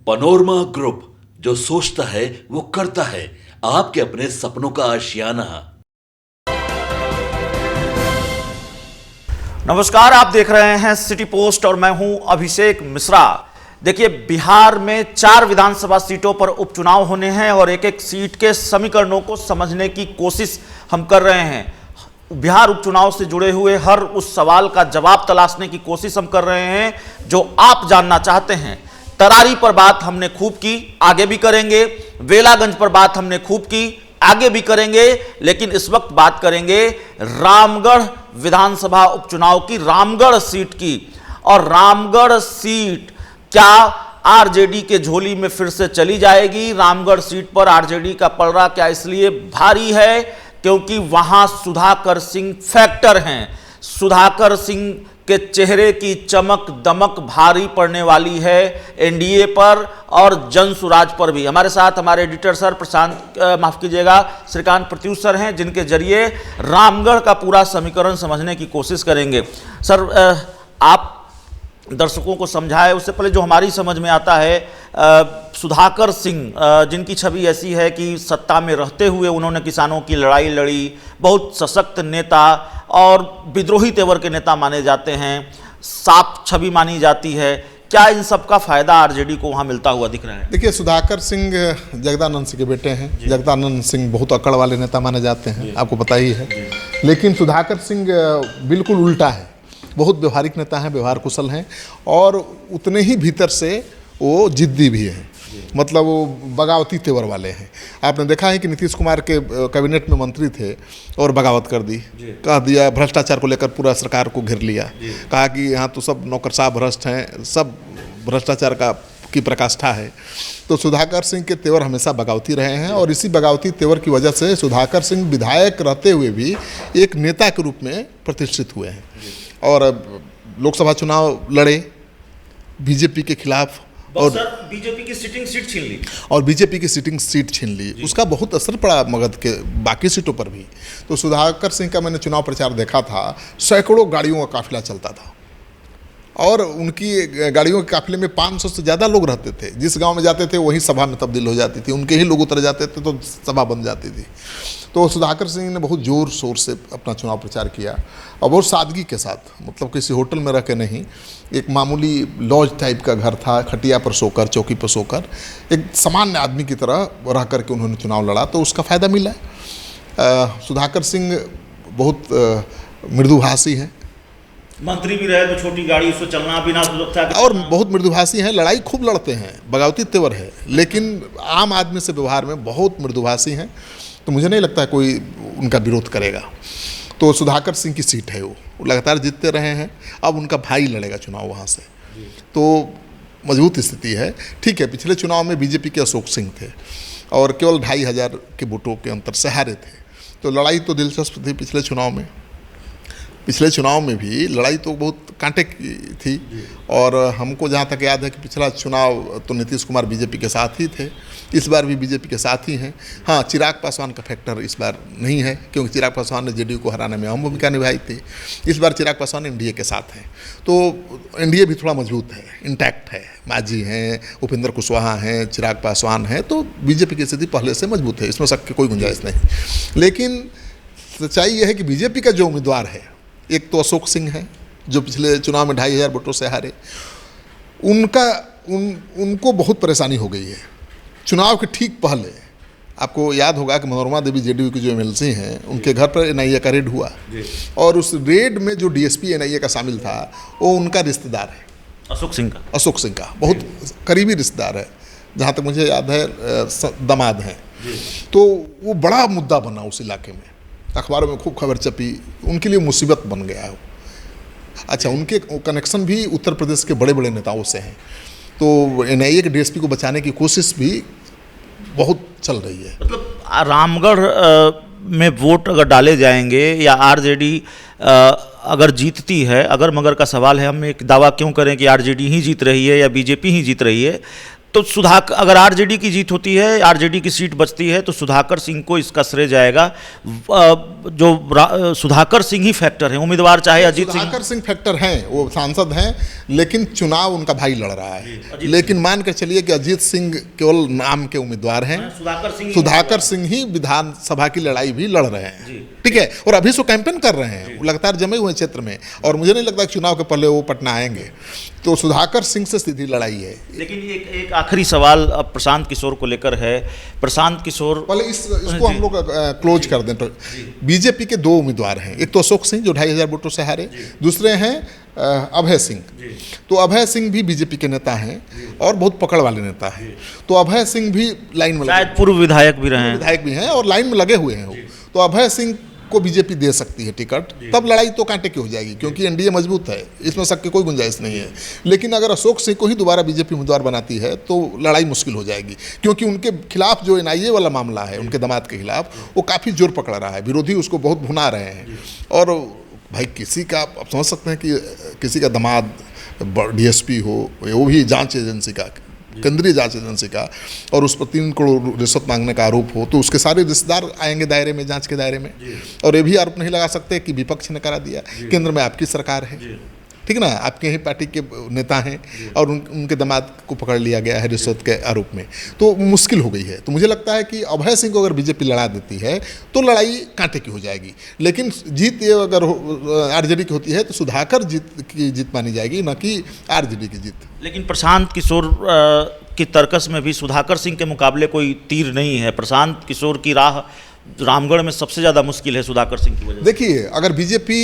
Panorama group, जो सोचता है वो करता है। आपके अपने सपनों का आशियाना। नमस्कार, आप देख रहे हैं सिटी पोस्ट और मैं हूं अभिषेक मिश्रा। देखिए, बिहार में 4 विधानसभा सीटों पर उपचुनाव होने हैं और एक एक सीट के समीकरणों को समझने की कोशिश हम कर रहे हैं। बिहार उपचुनाव से जुड़े हुए हर उस सवाल का जवाब तलाशने की कोशिश हम कर रहे हैं जो आप जानना चाहते हैं। तरारी पर बात हमने खूब की, आगे भी करेंगे। वेलागंज पर बात हमने खूब की, आगे भी करेंगे। लेकिन इस वक्त बात करेंगे रामगढ़ विधानसभा उपचुनाव की, रामगढ़ सीट की। और रामगढ़ सीट क्या आरजेडी के झोली में फिर से चली जाएगी? रामगढ़ सीट पर आरजेडी का पलड़ा क्या इसलिए भारी है क्योंकि वहां सुधाकर सिंह फैक्टर हैं। सुधाकर सिंह के चेहरे की चमक दमक भारी पड़ने वाली है एनडीए पर और जनसुराज पर भी। हमारे साथ हमारे editor sir Shrikant Pratyush sir हैं, जिनके जरिए रामगढ़ का पूरा समीकरण समझने की कोशिश करेंगे। सर, आप दर्शकों को समझाए उससे पहले जो हमारी समझ में आता है, सुधाकर सिंह जिनकी छवि ऐसी है कि सत्ता में रहते हुए उन्होंने किसानों की लड़ाई लड़ी, बहुत सशक्त नेता और विद्रोही तेवर के नेता माने जाते हैं, साफ छवि मानी जाती है। क्या इन सब का फायदा आरजेडी को वहां मिलता हुआ दिख रहा है? देखिए, सुधाकर सिंह जगदानंद सिंह के बेटे हैं। जगदानंद सिंह बहुत अकड़ वाले नेता माने जाते हैं, आपको पता ही है। लेकिन सुधाकर सिंह बिल्कुल उल्टा है, बहुत व्यवहारिक नेता हैं, व्यवहार कुशल हैं और उतने ही भीतर से वो जिद्दी भी हैं। मतलब वो बगावती तेवर वाले हैं। आपने देखा है कि नीतीश कुमार के कैबिनेट में मंत्री थे और बगावत कर दी, कह दिया, भ्रष्टाचार को लेकर पूरा सरकार को घेर लिया, कहा कि यहाँ तो सब नौकरशाह भ्रष्ट हैं, सब भ्रष्टाचार की प्रकाष्ठा है। तो सुधाकर सिंह के तेवर हमेशा बगावती रहे हैं और इसी बगावती तेवर की वजह से सुधाकर सिंह विधायक रहते हुए भी एक नेता के रूप में प्रतिष्ठित हुए हैं और लोकसभा चुनाव लड़े बीजेपी के खिलाफ और बीजेपी की सिटिंग सीट छीन ली और बीजेपी की सिटिंग सीट छीन ली। उसका बहुत असर पड़ा मगध के बाकी सीटों पर भी। तो सुधाकर सिंह का मैंने चुनाव प्रचार देखा था, सैकड़ों गाड़ियों का काफिला चलता था और उनकी गाड़ियों के काफिले में 500 से ज़्यादा लोग रहते थे। जिस गांव में जाते थे वही सभा में तब्दील हो जाती थी, उनके ही लोग उतर जाते थे तो सभा बन जाती थी। तो सुधाकर सिंह ने बहुत ज़ोर शोर से अपना चुनाव प्रचार किया और बहुत सादगी के साथ, मतलब किसी होटल में रह के नहीं, एक मामूली लॉज टाइप का घर था, खटिया पर सोकर, चौकी पर सोकर, एक सामान्य आदमी की तरह रह करके उन्होंने चुनाव लड़ा, तो उसका फ़ायदा मिला। सुधाकर सिंह बहुत मृदुभाषी हैं, मंत्री भी रहे तो छोटी गाड़ी उससे चलना भी ना सुलभ था और बहुत मृदुभाषी हैं, लड़ाई खूब लड़ते हैं, बगावती तेवर है, लेकिन आम आदमी से व्यवहार में बहुत मृदुभाषी हैं। तो मुझे नहीं लगता कोई उनका विरोध करेगा। तो सुधाकर सिंह की सीट है, वो लगातार जीतते रहे हैं। अब उनका भाई लड़ेगा चुनाव वहाँ से, तो मजबूत स्थिति है। ठीक है, पिछले चुनाव में बीजेपी के अशोक सिंह थे और केवल 2500 के वोटों के अंतर से हारे थे। तो लड़ाई तो दिलचस्प थी पिछले चुनाव में। पिछले चुनाव में भी लड़ाई तो बहुत कांटे की थी और हमको जहाँ तक याद है कि पिछला चुनाव तो नीतीश कुमार बीजेपी के साथ ही थे, इस बार भी बीजेपी के साथ ही हैं। हाँ, चिराग पासवान का फैक्टर इस बार नहीं है क्योंकि चिराग पासवान ने जेडीयू को हराने में अहम भूमिका निभाई थी। इस बार चिराग पासवान एनडीए के साथ हैं, तो एनडीए भी थोड़ा मजबूत है, इंटैक्ट है। मांझी हैं, उपेंद्र कुशवाहा हैं, चिराग पासवान हैं, तो बीजेपी की स्थिति पहले से मजबूत है, इसमें शक की कोई गुंजाइश नहीं। लेकिन सच्चाई यह है कि बीजेपी का जो उम्मीदवार है, एक तो अशोक सिंह है जो पिछले चुनाव में 2500 वोटों से हारे, उनको बहुत परेशानी हो गई है। चुनाव के ठीक पहले आपको याद होगा कि मनोरमा देवी जेडीयू की जो एमएलसी हैं, उनके घर पर एनआईए का रेड हुआ और उस रेड में जो डीएसपी एनआईए का शामिल था वो उनका रिश्तेदार है, अशोक सिंह का बहुत करीबी रिश्तेदार है, जहाँ तक मुझे याद है दामाद हैं। तो वो बड़ा मुद्दा बना उस इलाके में, अखबारों में खूब खबर छपी, उनके लिए मुसीबत बन गया है। अच्छा, उनके कनेक्शन भी उत्तर प्रदेश के बड़े बड़े नेताओं से हैं, तो एनआईए के डीएसपी को बचाने की कोशिश भी बहुत चल रही है। मतलब रामगढ़ में वोट अगर डाले जाएंगे या आरजेडी अगर जीतती है, अगर मगर का सवाल है, हम एक दावा क्यों करें कि आरजेडी ही जीत रही है या बीजेपी ही जीत रही है, तो सुधाकर, अगर आरजेडी की जीत होती है, आरजेडी की सीट बचती है, तो सुधाकर सिंह को इसका श्रेय जाएगा। सुधाकर सिंह ही फैक्टर है उम्मीदवार, चाहे अजीत सिंह। सुधाकर सिंह फैक्टर हैं, वो सांसद हैं, लेकिन चुनाव उनका भाई लड़ रहा है। लेकिन मान कर चलिए कि अजीत सिंह केवल नाम के उम्मीदवार हैं, सुधाकर सिंह ही विधानसभा की लड़ाई भी लड़ रहे हैं, ठीक है। और अभी सो कैंपेन कर रहे हैं, वो लगातार जमे हुए क्षेत्र में, और मुझे नहीं लगता कि चुनाव के पहले वो पटना आएंगे। तो सुधाकर सिंह से सीधी लड़ाई है। लेकिन एक आखिरी सवाल अब प्रशांत किशोर को लेकर है। प्रशांत किशोर, पहले इसको हम लोग क्लोज कर दें। तो बीजेपी के 2 उम्मीदवार हैं, एक तो अशोक सिंह जो 2500 वोटों से हारे, दूसरे हैं अभय सिंह। तो अभय सिंह भी बीजेपी के नेता हैं और बहुत पकड़ वाले नेता हैं। तो अभय सिंह भी लाइन में, शायद पूर्व विधायक भी रहे हैं, विधायक भी हैं और लाइन में लगे हुए हैं वो। तो अभय सिंह को बीजेपी दे सकती है टिकट, तब लड़ाई तो कांटे की हो जाएगी, क्योंकि एनडीए मजबूत है, इसमें शक की कोई गुंजाइश नहीं है। लेकिन अगर अशोक सिंह को ही दोबारा बीजेपी उम्मीदवार बनाती है तो लड़ाई मुश्किल हो जाएगी, क्योंकि उनके खिलाफ जो एनआईए वाला मामला है, उनके दामाद के खिलाफ, वो काफ़ी जोर पकड़ रहा है, विरोधी उसको बहुत भुना रहे हैं। और भाई किसी का, आप समझ सकते हैं कि किसी का दामाद डीएसपी हो, वो भी जांच एजेंसी का, केंद्रीय जांच एजेंसी का, और उस पर 3 करोड़ रिश्वत मांगने का आरोप हो, तो उसके सारे रिश्तेदार आएंगे दायरे में, जांच के दायरे में। और ये भी आरोप नहीं लगा सकते कि विपक्ष ने करा दिया, केंद्र में आपकी सरकार है, ठीक ना, आपके ही पार्टी के नेता हैं और उनके दामाद को पकड़ लिया गया है रिश्वत के आरोप में, तो मुश्किल हो गई है। तो मुझे लगता है कि अभय सिंह को अगर बीजेपी लड़ा देती है तो लड़ाई कांटे की हो जाएगी। लेकिन जीत ये अगर आरजेडी की होती है तो सुधाकर जीत मानी जाएगी, न कि आरजेडी की जीत। लेकिन प्रशांत किशोर की तर्कस में भी सुधाकर सिंह के मुकाबले कोई तीर नहीं है। प्रशांत किशोर की राह रामगढ़ में सबसे ज़्यादा मुश्किल है सुधाकर सिंह की वजह से। देखिए, अगर बीजेपी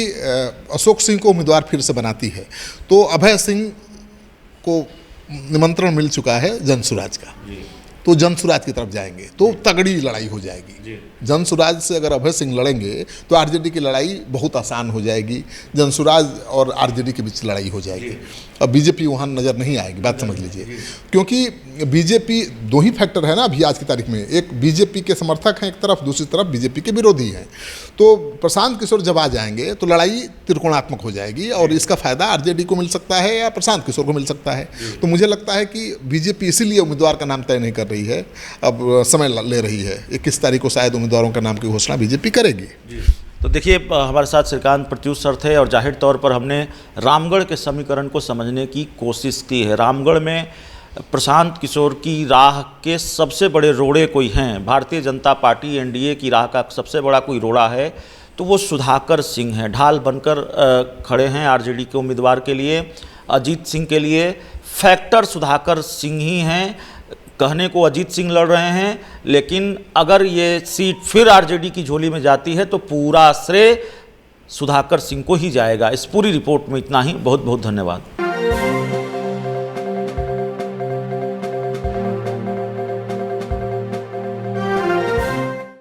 अशोक सिंह को उम्मीदवार फिर से बनाती है तो अभय सिंह को निमंत्रण मिल चुका है जनसुराज का, तो जनसुराज की तरफ जाएंगे तो तगड़ी लड़ाई हो जाएगी। जनसुराज से अगर अभय सिंह लड़ेंगे तो आरजेडी की लड़ाई बहुत आसान हो जाएगी, जनसुराज और आरजेडी के बीच लड़ाई हो जाएगी। अब बीजेपी वहाँ नज़र नहीं आएगी, बात समझ लीजिए, क्योंकि बीजेपी 2 ही फैक्टर है ना अभी आज की तारीख में, एक बीजेपी के समर्थक हैं एक तरफ, दूसरी तरफ बीजेपी के विरोधी हैं। तो प्रशांत किशोर जब आ जाएंगे तो लड़ाई त्रिकोणात्मक हो जाएगी और इसका फायदा आरजेडी को मिल सकता है या प्रशांत किशोर को मिल सकता है। तो मुझे लगता है कि बीजेपी इसीलिए उम्मीदवार का नाम तय नहीं कर रही है, अब समय ले रही है। 21 तारीख को शायद उम्मीदवारों का नाम की घोषणा बीजेपी करेगी। तो देखिए, हमारे साथ श्रीकांत प्रत्युष सर थे और जाहिर तौर पर हमने रामगढ़ के समीकरण को समझने की कोशिश की है। रामगढ़ में प्रशांत किशोर की राह के सबसे बड़े रोड़े कोई हैं, भारतीय जनता पार्टी एनडीए की राह का सबसे बड़ा कोई रोड़ा है तो वो सुधाकर सिंह हैं। ढाल बनकर खड़े हैं आरजेडी के उम्मीदवार के लिए, अजीत सिंह के लिए फैक्टर सुधाकर सिंह ही हैं। कहने को अजीत सिंह लड़ रहे हैं, लेकिन अगर ये सीट फिर आरजेडी की झोली में जाती है तो पूरा श्रेय सुधाकर सिंह को ही जाएगा। इस पूरी रिपोर्ट में इतना ही। बहुत बहुत धन्यवाद।